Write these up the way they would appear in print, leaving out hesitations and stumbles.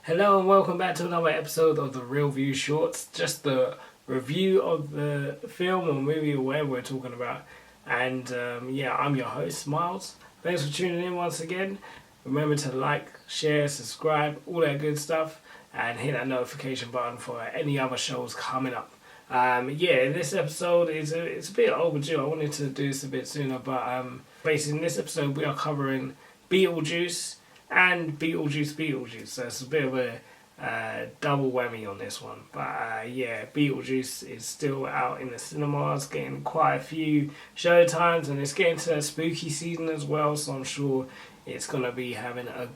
Hello and welcome back to another episode of the Real View Shorts. Just the review of the film or movie or whatever we're talking about. And I'm your host, Miles. Thanks for tuning in once again. Remember to like, share, subscribe, all that good stuff. And hit that notification button for any other shows coming up. This episode it's a bit overdue. I wanted to do this a bit sooner. But basically in this episode we are covering Beetlejuice and Beetlejuice Beetlejuice. So it's a bit of a double whammy on this one. But Beetlejuice is still out in the cinemas, getting quite a few show times, and it's getting to spooky season as well. So I'm sure it's gonna be having a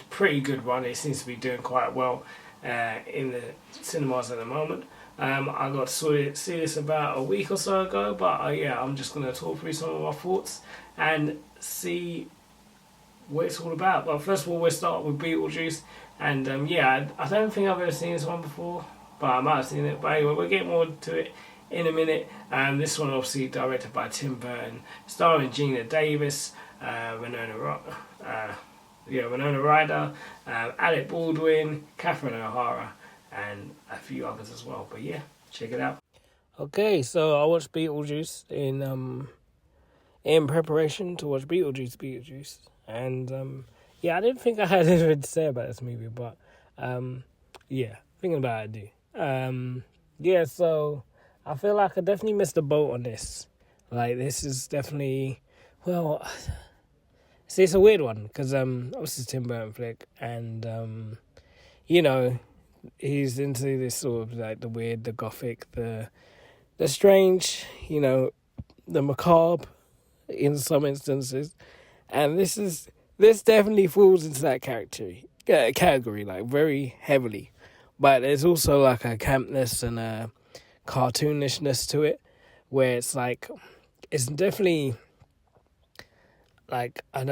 pretty good run. It seems to be doing quite well in the cinemas at the moment. I got to see this about a week or so ago, but I'm just gonna talk through some of my thoughts and see what it's all about. But first of all, we'll start with Beetlejuice, and I don't think I've ever seen this one before, but I might have seen it. But anyway, we'll get more to it in a minute. This one obviously directed by Tim Burton, starring Geena Davis, Winona Ryder, Alec Baldwin, Catherine O'Hara, and a few others as well. But yeah, check it out. Okay, so I watched Beetlejuice in preparation to watch Beetlejuice Beetlejuice. And I didn't think I had anything to say about this movie, but thinking about it, I do. So I feel like I definitely missed the boat on this. Like, this is definitely, it's a weird one, because obviously it's Tim Burton flick, and he's into this sort of like the weird, the gothic, the strange, the macabre in some instances. And this definitely falls into that category, like, very heavily. But there's also like a campness and a cartoonishness to it, where it's like, it's definitely like, I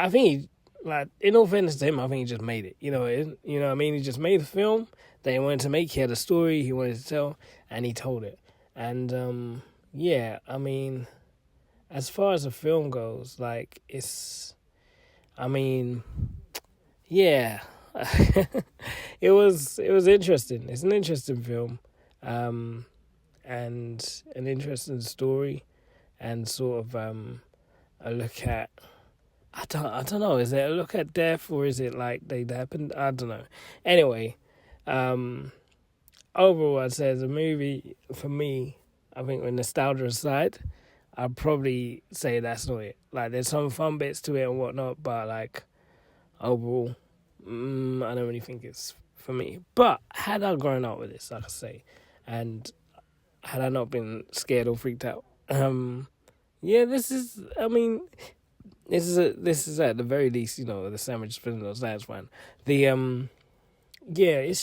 think he, like, in all fairness to him, I think he just made it. You know what I mean? He just made the film that he wanted to make. He had a story he wanted to tell, and he told it. And as far as the film goes, like, it was interesting. It's an interesting film, and an interesting story, and sort of a look at, I don't know, is it a look at death, or is it like they happened? I don't know. Anyway, overall, I'd say as a movie, for me, I think with nostalgia aside, I'd probably say that's not it. Like, there's some fun bits to it and whatnot, but like, overall, I don't really think it's for me. But had I grown up with this, like I say, and had I not been scared or freaked out, this is at the very least, the sandwich spindles, that's fine. It's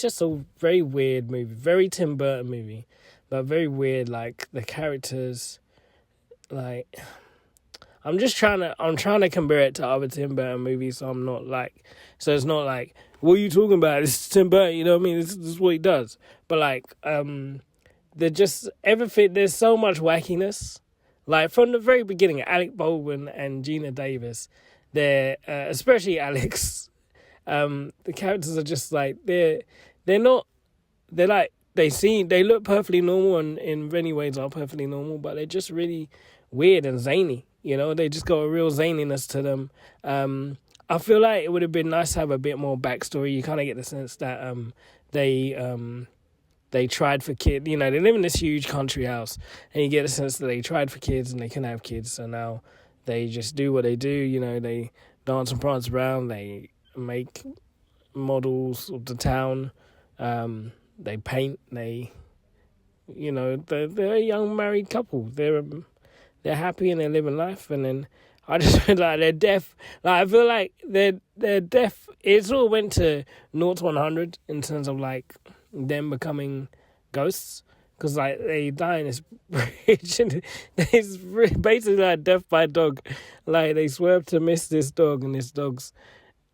just a very weird movie, very Tim Burton movie, but very weird. Like, the characters, like, I'm trying to compare it to other Tim Burton movies, so it's not like, what are you talking about? This is Tim Burton, you know what I mean? This is what he does. But like, they're just, everything, there's so much wackiness. Like, from the very beginning, Alec Baldwin and Geena Davis, they're, especially Alex, the characters are just like, they look perfectly normal, and in many ways are perfectly normal, but they're just really weird and zany. They just got a real zaniness to them. I feel like it would have been nice to have a bit more backstory. You kind of get the sense that they tried for kids. They live in this huge country house, and you get the sense that they tried for kids and they couldn't have kids, so now they just do what they do. They dance and prance around. They make models of the town. They paint. They're a young married couple. They're happy and they're living life, and then I just feel like they're deaf. Like, I feel like they're deaf. It sort of went to 0 to 100 in terms of like them becoming ghosts, because like they die in this bridge, and it's basically like death by dog. Like, they swerve to miss this dog, and this dog's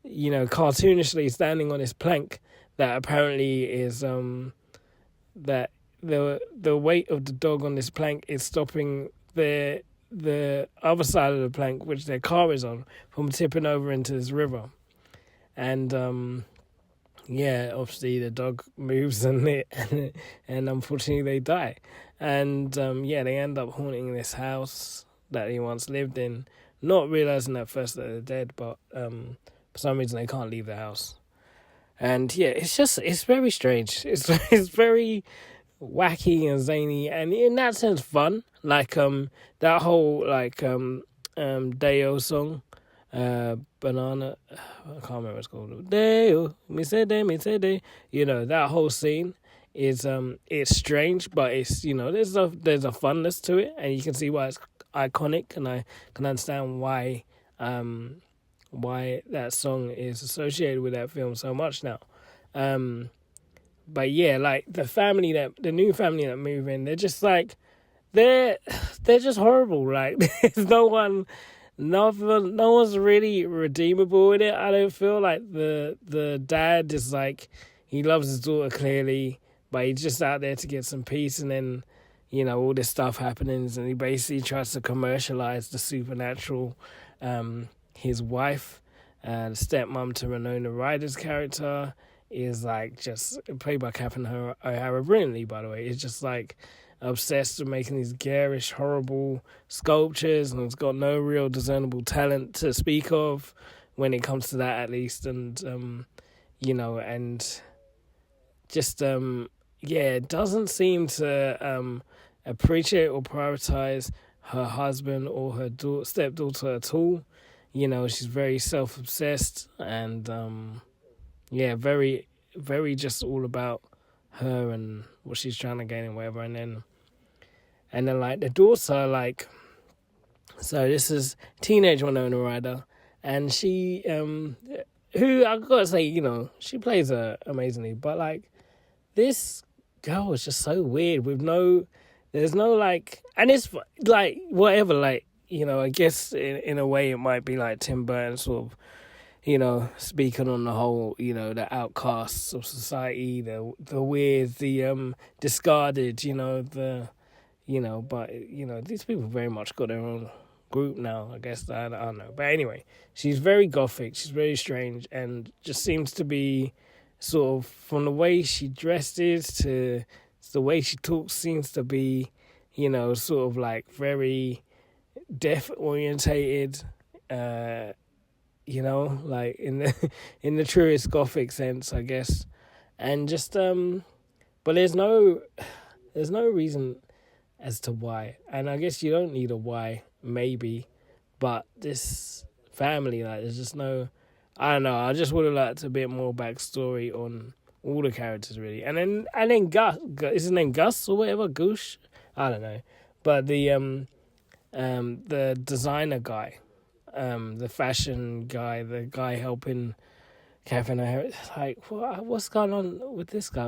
cartoonishly standing on this plank that apparently is that the weight of the dog on this plank is stopping the other side of the plank, which their car is on, from tipping over into this river. And yeah, obviously the dog moves and unfortunately they die. And yeah, they end up haunting this house that he once lived in, not realizing at first that they're dead, but for some reason they can't leave the house. And yeah, it's very strange. It's very wacky and zany, and in that sense fun. Like that whole like Deo song, banana. I can't remember what it's called. Deo, me say day. You know, that whole scene is it's strange, but it's, you know, there's a funness to it, and you can see why it's iconic, and I can understand why that song is associated with that film so much now. But yeah, like the new family that move in, they're just like they're just horrible. Like there's no one's really redeemable in it. I don't feel like the dad is like, he loves his daughter clearly, but he's just out there to get some peace, and then, you know, all this stuff happens, and he basically tries to commercialize the supernatural. His wife, the stepmom to Winona Ryder's character, is like just played by Catherine O'Hara brilliantly, by the way. It's just like obsessed with making these garish, horrible sculptures, and it's got no real discernible talent to speak of when it comes to that, at least. And you know, and just it doesn't seem to appreciate or prioritize her husband or her stepdaughter at all. You know, she's very self-obsessed, and very, very just all about her and what she's trying to gain and whatever. And then like the daughter, like, so this is teenage Winona Ryder, and she who I gotta say, you know, she plays her amazingly, but like this girl is just so weird with there's no like, and it's like whatever, like, you know, I guess in a way it might be like Tim Burton sort of, you know, speaking on the whole, you know, the outcasts of society, the weird, the discarded, you know, but, you know, these people very much got their own group now, I guess. I don't know. But anyway, she's very gothic, she's very strange, and just seems to be sort of, from the way she dresses to the way she talks, seems to be, you know, sort of like very death orientated, you know, like in the truest gothic sense, I guess. And just but there's no reason as to why, and I guess you don't need a why, maybe, but this family, like, there's just no, I don't know, I just would have liked a bit more backstory on all the characters, really. And then Gus, is his name Gus or whatever, Goosh, I don't know, but the designer guy, the fashion guy, the guy helping Catherine O'Hara, like, what's going on with this guy?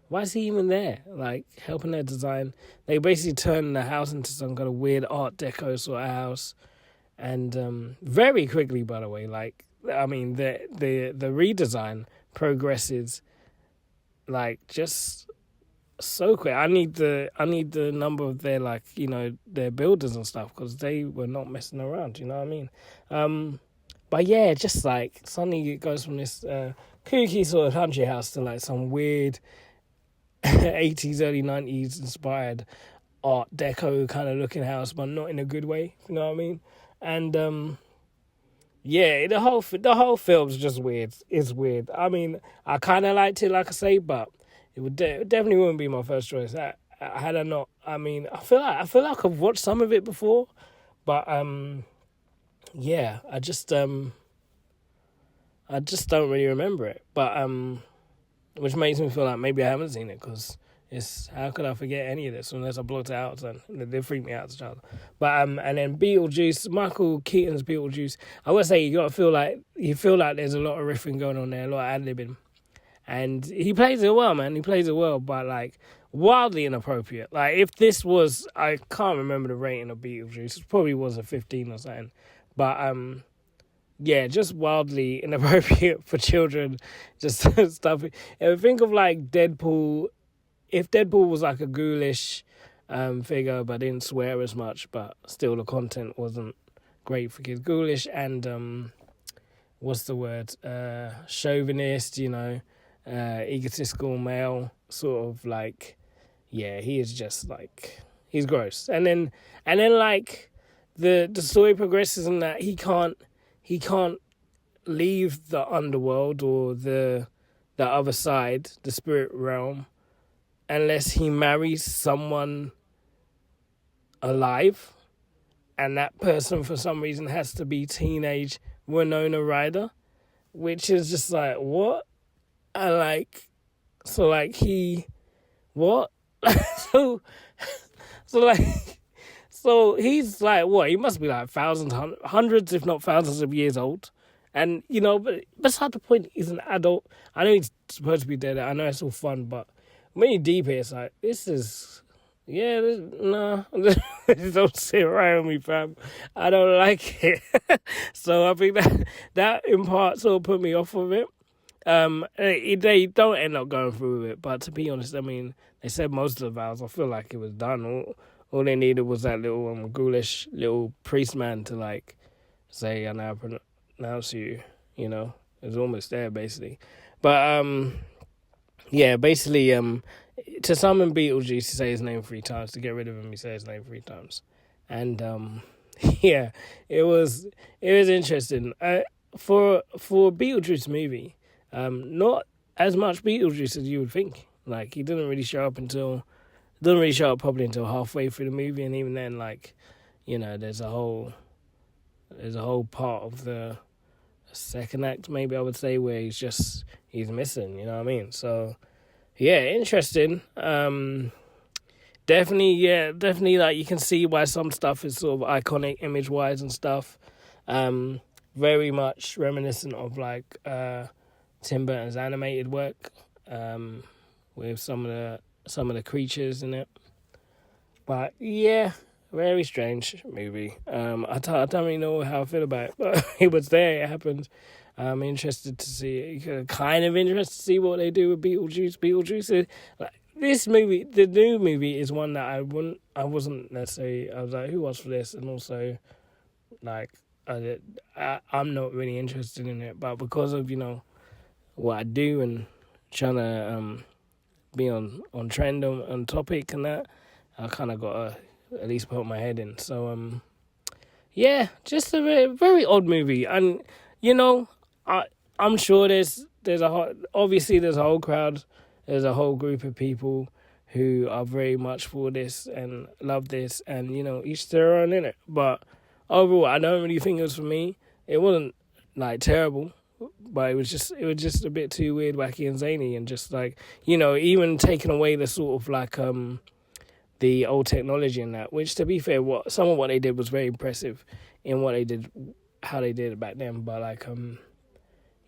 Why is he even there? Like, helping her design. They basically turn the house into some kind of weird Art Deco sort of house, and very quickly, by the way. Like, I mean, the redesign progresses like just so quick. I need the number of their, like, you know, their builders and stuff, because they were not messing around. You know what I mean? But yeah, just like suddenly it goes from this kooky sort of country house to like some weird 80s, early 90s inspired Art Deco kind of looking house, but not in a good way. You know what I mean? And yeah, the whole film's just weird. It's weird. I mean, I kind of liked it, like I say, but it would definitely wouldn't be my first choice. Had I not, I mean, I feel like I've watched some of it before, but yeah, I just don't really remember it. But which makes me feel like maybe I haven't seen it, because it's, how could I forget any of this unless I blocked it out? And they freaked me out as a child. But and then Beetlejuice, Michael Keaton's Beetlejuice. I would say you feel like there's a lot of riffing going on there, a lot of ad-libbing. And he plays it well, man. He plays it well, but like wildly inappropriate. Like, if this was, I can't remember the rating of Beetlejuice. It probably was a 15 or something. But yeah, just wildly inappropriate for children. Just stuff. And think of like Deadpool. If Deadpool was like a ghoulish figure, but didn't swear as much, but still the content wasn't great for kids. Ghoulish and what's the word? Chauvinist, egotistical male, sort of like, yeah, he is just like, he's gross. And then like the story progresses in that he can't leave the underworld or the other side, the spirit realm, unless he marries someone alive, and that person for some reason has to be teenage Winona Ryder, which is just like, what? And like, so like he, what? so like, so he's like, what? He must be like thousands, hundreds, if not thousands of years old. And, but beside the point, he's an adult. I know he's supposed to be dead. I know it's all fun, but when you deep it, it's like, nah. Don't sit around with me, fam. I don't like it. So I think that in part sort of put me off of it. They don't end up going through with it, but to be honest, I mean, they said most of the vows. I feel like it was done. All they needed was that little ghoulish little priest man to like say, "I now pronounce you." It was almost there basically. But basically, to summon Beetlejuice, he say his name 3 times. To get rid of him, he say his name 3 times. And yeah, it was interesting. For a Beetlejuice movie, not as much Beetlejuice as you would think. Like, he doesn't really show up probably until halfway through the movie, and even then, like, there's a whole part of the second act, maybe I would say, where he's missing. You know what I mean? So yeah, interesting. Definitely, like, you can see why some stuff is sort of iconic image wise and stuff. Very much reminiscent of like Tim Burton's animated work, with some of the creatures in it. But yeah, very strange movie. I don't really know how I feel about it, but it was there. It happened. I'm interested to see. Kind of interested to see what they do with Beetlejuice. Like, this movie, the new movie, is one that I wasn't necessarily. I was like, who was for this? And also, like, I'm not really interested in it. But because of what I do and trying to be on trend, on topic and that, I kind of got to at least put my head in. So yeah, just a very, very odd movie. And I'm sure there's a whole crowd, there's a whole group of people who are very much for this and love this, and each their own in it. But overall, I don't really think it was for me. It wasn't like terrible, but it was just a bit too weird, wacky, and zany, and just like even taking away the sort of like the old technology in that. Which, to be fair, some of what they did was very impressive in what they did, how they did it back then. But like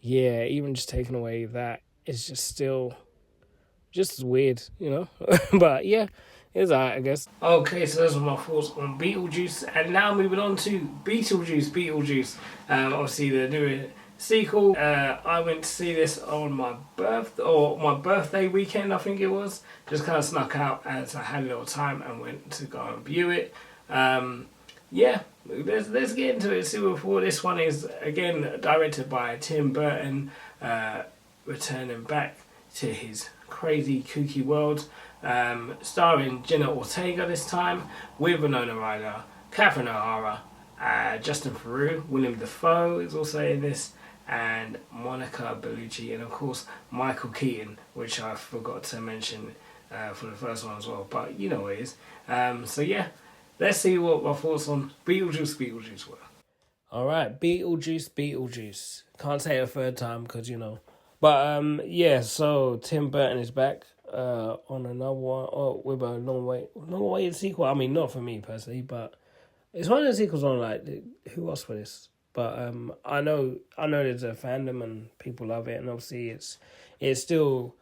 yeah, even just taking away that is just still just weird, But yeah, it's alright, I guess. Okay, so those are my thoughts on Beetlejuice, and now moving on to Beetlejuice Beetlejuice. Obviously they're doing sequel. I went to see this on my birthday weekend, I think it was. Just kind of snuck out as I had a little time and went to go and view it. Yeah, let's get into it. See what this one is. Again, directed by Tim Burton, returning back to his crazy, kooky world. Starring Jenna Ortega this time, with Winona Ryder, Catherine O'Hara, Justin Theroux, Willem Dafoe is also in this, and Monica Bellucci, and of course Michael Keaton, which I forgot to mention for the first one as well, but you know what it is. So yeah, let's see what my thoughts on Beetlejuice were. Alright, Beetlejuice. Can't say it a third time because But yeah, so Tim Burton is back on another one, with a long-awaited sequel. I mean, not for me personally, but it's one of the sequels on like, who asked for this? But I know there's a fandom and people love it, and obviously it's still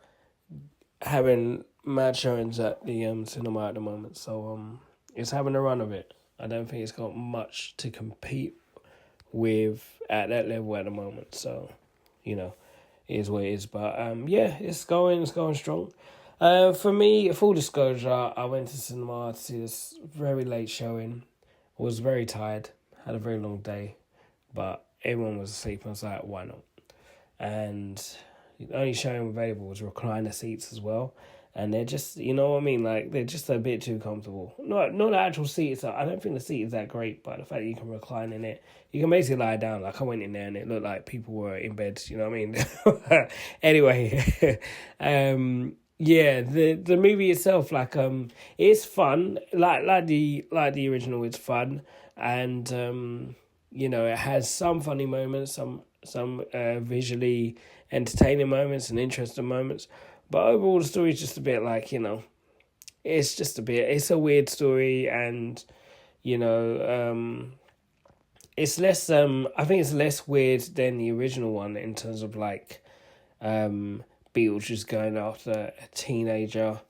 having mad showings at the cinema at the moment, so it's having a run of it. I don't think it's got much to compete with at that level at the moment, so it is what it is. But yeah, it's going strong. For me, full disclosure, I went to cinema to see this very late showing. Was very tired, had a very long day, but everyone was asleep. I was like, why not? And the only showing available was recliner seats as well. And they're just, you know what I mean? Like, they're just a bit too comfortable. Not the actual seats. I don't think the seat is that great, but the fact that you can recline in it, you can basically lie down. Like, I went in there and it looked like people were in bed, you know what I mean? Anyway, yeah, the movie itself, like, it's fun. Like the original, it's fun. And, you know, it has some funny moments, some visually entertaining moments and interesting moments. But overall, the story is just a bit like, you know, it's a weird story, and, you know, it's less, I think it's less weird than the original one in terms of, like, Beetlejuice going after a teenager.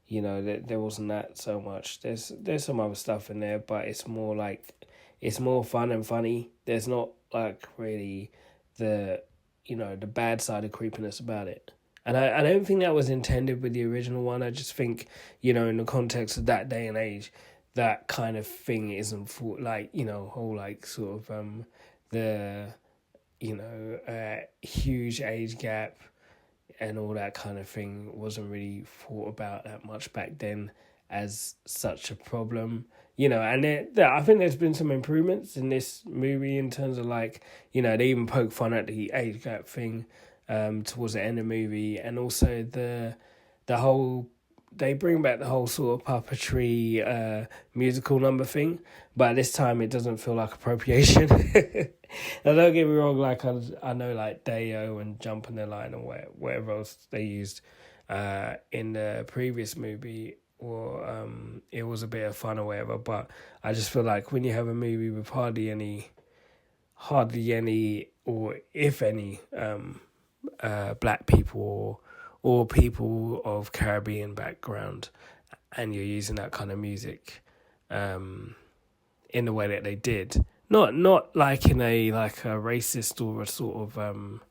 You know, there wasn't that so much. There's some other stuff in there, but it's more like, it's more fun and funny. There's not, like, really the bad side of creepiness about it. And I don't think that was intended with the original one. I just think, you know, in the context of that day and age, that kind of thing isn't for, like, you know, whole, like, sort of the, you know, huge age gap and all that kind of thing wasn't really thought about that much back then as such a problem. You know, and I think there's been some improvements in this movie in terms of, like, you know, they even poke fun at the age gap thing towards the end of the movie, and also the whole, they bring back the whole sort of puppetry musical number thing, but this time it doesn't feel like appropriation. Now, don't get me wrong, like, I know, like, Day-O and Jump in the Line and whatever else they used in the previous movie, or it was a bit of fun or whatever, but I just feel like when you have a movie with hardly any, or if any, black people or people of Caribbean background, and you're using that kind of music in the way that they did, not like in a, like, a racist or a sort of I'm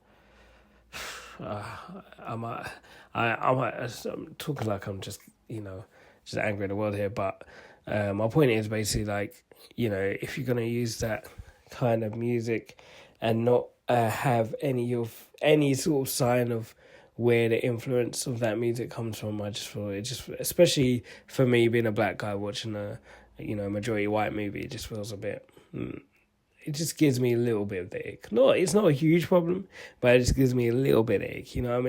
talking like I'm just, you know, just angry at the world here, but my point is basically, like, you know, if you're gonna use that kind of music and not have any sort of sign of where the influence of that music comes from, I just feel it just, especially for me being a black guy watching a, you know, majority white movie, it just feels a bit, it just gives me a little bit of the ick. No, it's not a huge problem, but it just gives me a little bit of ick, you know what I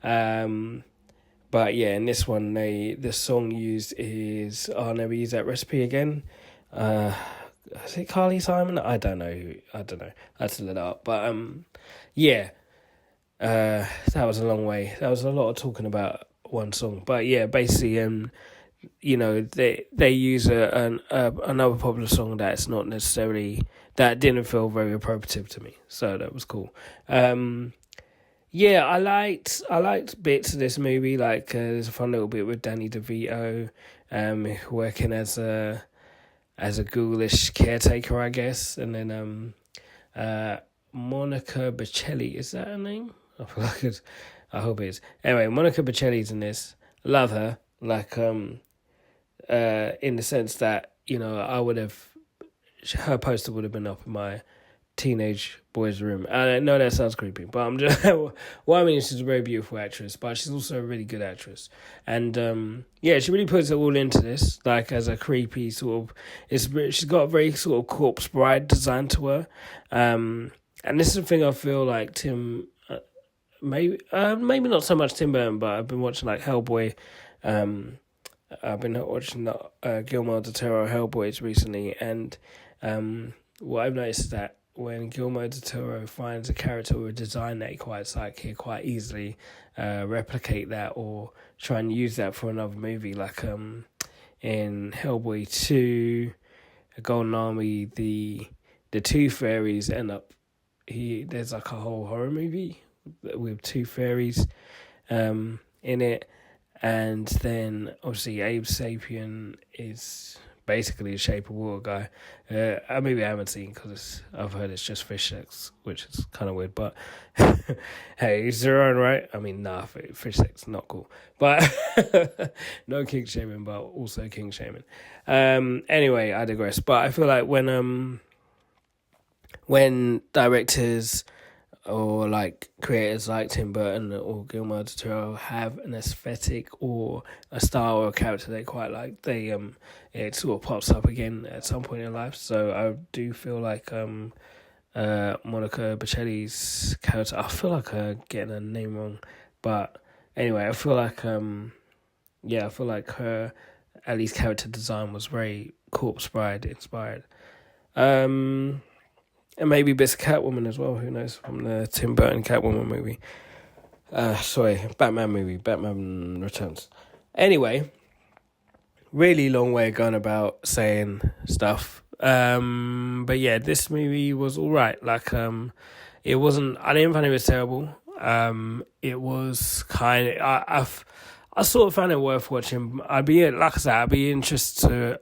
mean? But yeah, in this one, the song used is, I'll Never Use That Recipe Again. Is it Carly Simon? I don't know. I had to look it up. But yeah, that was a long way. That was a lot of talking about one song. But yeah, basically, you know, they use another popular song that's not necessarily, that didn't feel very appropriate to me. So that was cool. Yeah, I liked bits of this movie. Like, there's a fun little bit with Danny DeVito, working as a ghoulish caretaker, I guess, and then Monica Bellucci, is that her name? I hope it is. Anyway, Monica Bellucci's in this. Love her, like, in the sense that, you know, her poster would have been up in my teenage boy's room. I know that sounds creepy, but I'm just, well, I mean, she's a very beautiful actress, but she's also a really good actress. And yeah, she really puts it all into this, like, as a creepy sort of, she's got a very sort of corpse bride design to her. And this is the thing I feel like maybe not so much Tim Burton, but I've been watching, like, Hellboy. I've been watching Guillermo del Toro Hellboys recently, and what I've noticed is that when Guillermo del Toro finds a character or a design that he quite like, he quite easily replicate that or try and use that for another movie. Like in Hellboy 2, Golden Army, the two fairies end up, there's like a whole horror movie with two fairies in it. And then obviously Abe Sapien is basically the Shape of Water guy. Maybe I haven't seen because I've heard it's just fish sex, which is kind of weird. But hey, it's their own right. I mean, nah, fish sex not cool. But no king shaming, but also king shaming. Anyway, I digress. But I feel like when when directors or like creators like Tim Burton or Guillermo del Toro have an aesthetic or a style or a character they quite like, it sort of pops up again at some point in life. So I do feel like Monica Bellucci's character, I feel like I'm getting her name wrong, but anyway, I feel like her at least character design was very Corpse Bride inspired. And maybe bits of Catwoman as well, who knows, from the Tim Burton Catwoman movie. Batman movie, Batman Returns. Anyway, really long way of going about saying stuff. But yeah, this movie was alright. Like, it wasn't, I didn't find it was terrible. It was kind of, I sort of found it worth watching. I'd be interested to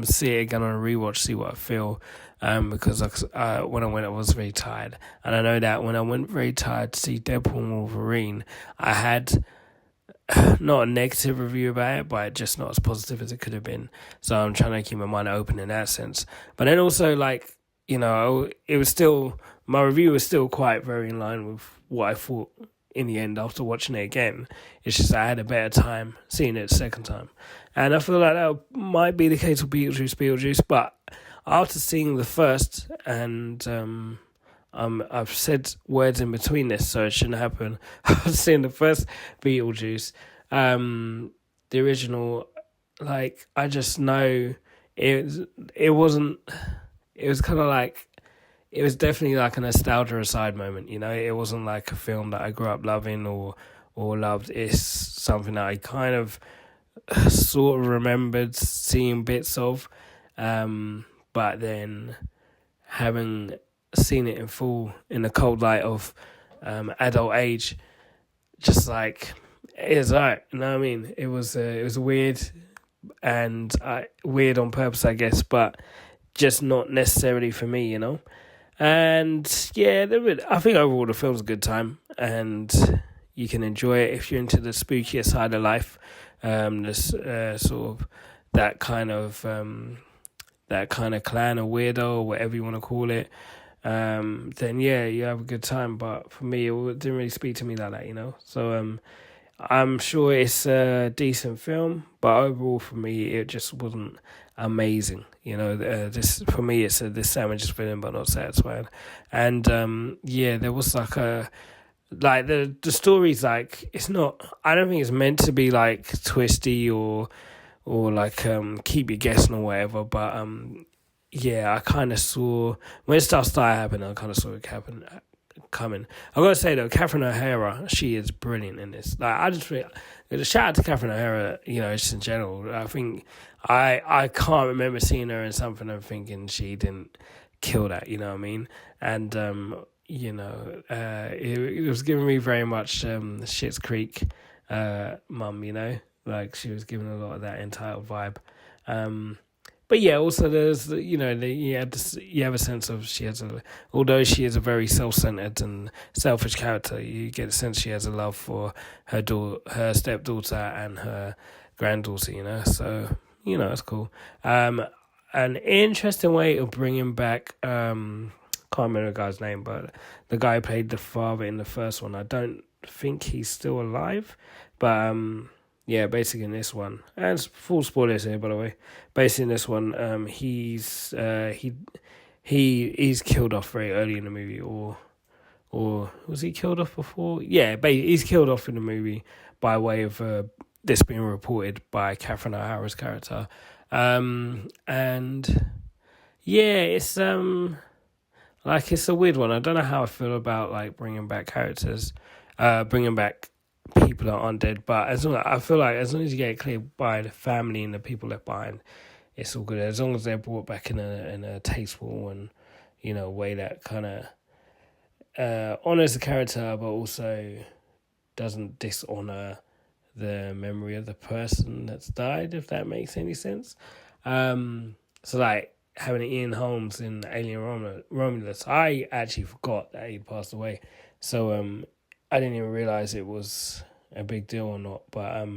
see it again on a rewatch, see what I feel. Because when I went, I was very tired, and I know that when I went very tired to see Deadpool and Wolverine, I had not a negative review about it, but just not as positive as it could have been. So I'm trying to keep my mind open in that sense. But then also, like, you know, it was still, my review was still quite very in line with what I thought in the end after watching it again. It's just I had a better time seeing it the second time, and I feel like that might be the case with Beetlejuice, but after seeing the first, and I've said words in between this, so it shouldn't happen. After seeing the first Beetlejuice, the original, like, I just know it wasn't. It was kind of like, it was definitely like a nostalgia aside moment. You know, it wasn't like a film that I grew up loving or loved. It's something that I kind of sort of remembered seeing bits of. But then having seen it in full in the cold light of adult age, just like, it's alright, you know what I mean? It was weird, and weird on purpose, I guess, but just not necessarily for me, you know? And yeah, I think overall the film's a good time, and you can enjoy it if you're into the spookier side of life, this sort of that kind of clan or weirdo or whatever you want to call it, then yeah, you have a good time. But for me, it didn't really speak to me like that, you know? So I'm sure it's a decent film, but overall for me, it just wasn't amazing. You know, this for me, it's this sandwich is filling but not satisfied. And yeah, there was like the story's like, it's not, I don't think it's meant to be like twisty or like keep you guessing or whatever, but yeah, I kind of saw when stuff started happening, I kind of saw it coming. I gotta say though, Catherine O'Hara, she is brilliant in this. Like, I just really, shout out to Catherine O'Hara, you know, just in general. I think I can't remember seeing her in something and thinking she didn't kill that, you know what I mean? And you know, it was giving me very much Schitt's Creek mum, you know, like she was giving a lot of that entitled vibe. But yeah, also there's, you know, you have a sense of although she is a very self-centered and selfish character, you get a sense she has a love for her stepdaughter and her granddaughter, you know, so, you know, it's cool. An interesting way of bringing back, can't remember the guy's name, but the guy who played the father in the first one, I don't think he's still alive, but yeah, basically in this one, and full spoilers here, by the way. Basically in this one, he's killed off very early in the movie, or was he killed off before? Yeah, he's killed off in the movie by way of this being reported by Catherine O'Hara's character, and yeah, it's like, it's a weird one. I don't know how I feel about like bringing back characters, bringing back people that aren't dead, but I feel like as long as you get it cleared by the family and the people left behind, it's all good. As long as they're brought back in a tasteful and, you know, way that kind of honors the character, but also doesn't dishonor the memory of the person that's died, if that makes any sense. So like having Ian Holmes in Alien Romulus, I actually forgot that he passed away. So I didn't even realise it was a big deal or not. But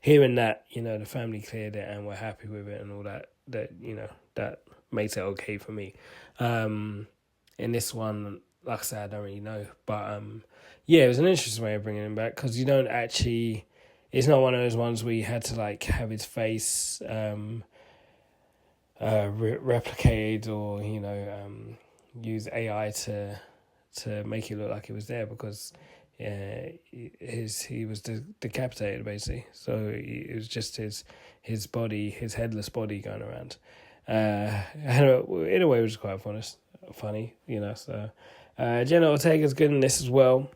hearing that, you know, the family cleared it and we're happy with it and all that, you know, that makes it okay for me. in this one, like I said, I don't really know. But yeah, it was an interesting way of bringing him back because you don't actually. It's not one of those ones where you had to like have his face replicated or use AI to make it look like it was there because he was decapitated basically. So it was just his body, his headless body going around. In a way, it was quite funny, So Jenna Ortega's good in this as well.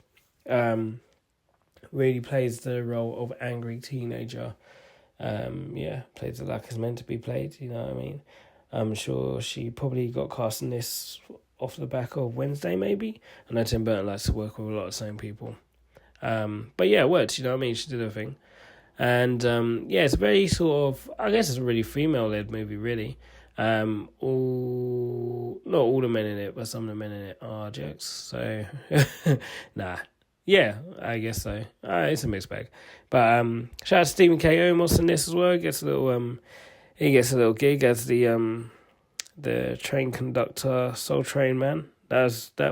Really plays the role of angry teenager. Plays it like it's meant to be played. You know what I mean? I'm sure she probably got cast in this off the back of Wednesday, maybe. I know Tim Burton likes to work with a lot of the same people. But yeah, it worked. You know what I mean? She did her thing. And it's a very sort of, I guess it's a really female-led movie, really. Not all the men in it, but some of the men in it are jokes. So, nah. Yeah, I guess so. It's a mixed bag. But shout out to Stephen K. Omos in this as well. He gets a little gig as the train conductor, Soul Train man. That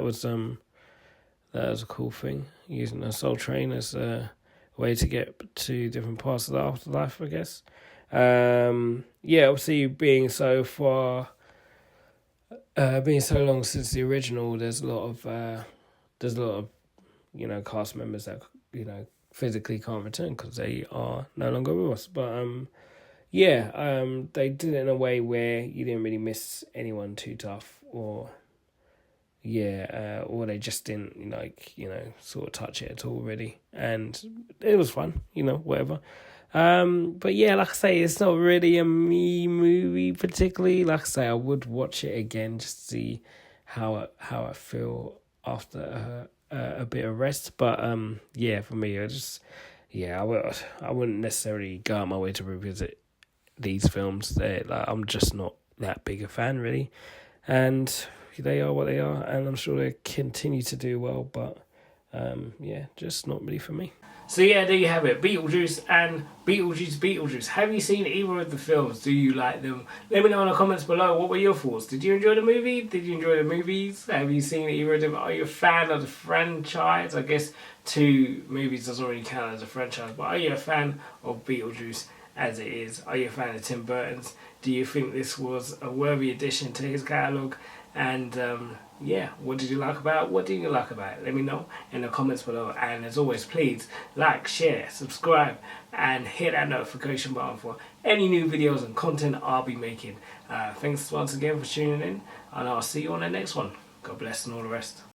was a cool thing. Using a Soul Train as a way to get to different parts of the afterlife, I guess. Obviously being so long since the original, there's a lot of cast members that physically can't return because they are no longer with us. But they did it in a way where you didn't really miss anyone too tough, or they just didn't sort of touch it at all really, and it was fun, whatever. But yeah, like I say, it's not really a me movie particularly. Like I say, I would watch it again just to see how I feel after a bit of rest. But for me, I wouldn't necessarily go out my way to revisit these films. I'm just not that big a fan really, and they are what they are, and I'm sure they continue to do well. But just not really for me. So yeah, there you have it. Beetlejuice and Beetlejuice Beetlejuice. Have you seen either of the films? Do you like them? Let me know in the comments below. What were your thoughts? Did you enjoy the movie? Did you enjoy the movies? Have you seen either of them? Are you a fan of the franchise? I guess 2 movies doesn't really count as a franchise, but are you a fan of Beetlejuice as it is? Are you a fan of Tim Burton's? Do you think this was a worthy addition to his catalogue? And what did you like about it? What didn't you like about it? Let me know in the comments below. And as always, please like, share, subscribe, and hit that notification button for any new videos and content I'll be making. Thanks once again for tuning in, and I'll see you on the next one. God bless and all the rest.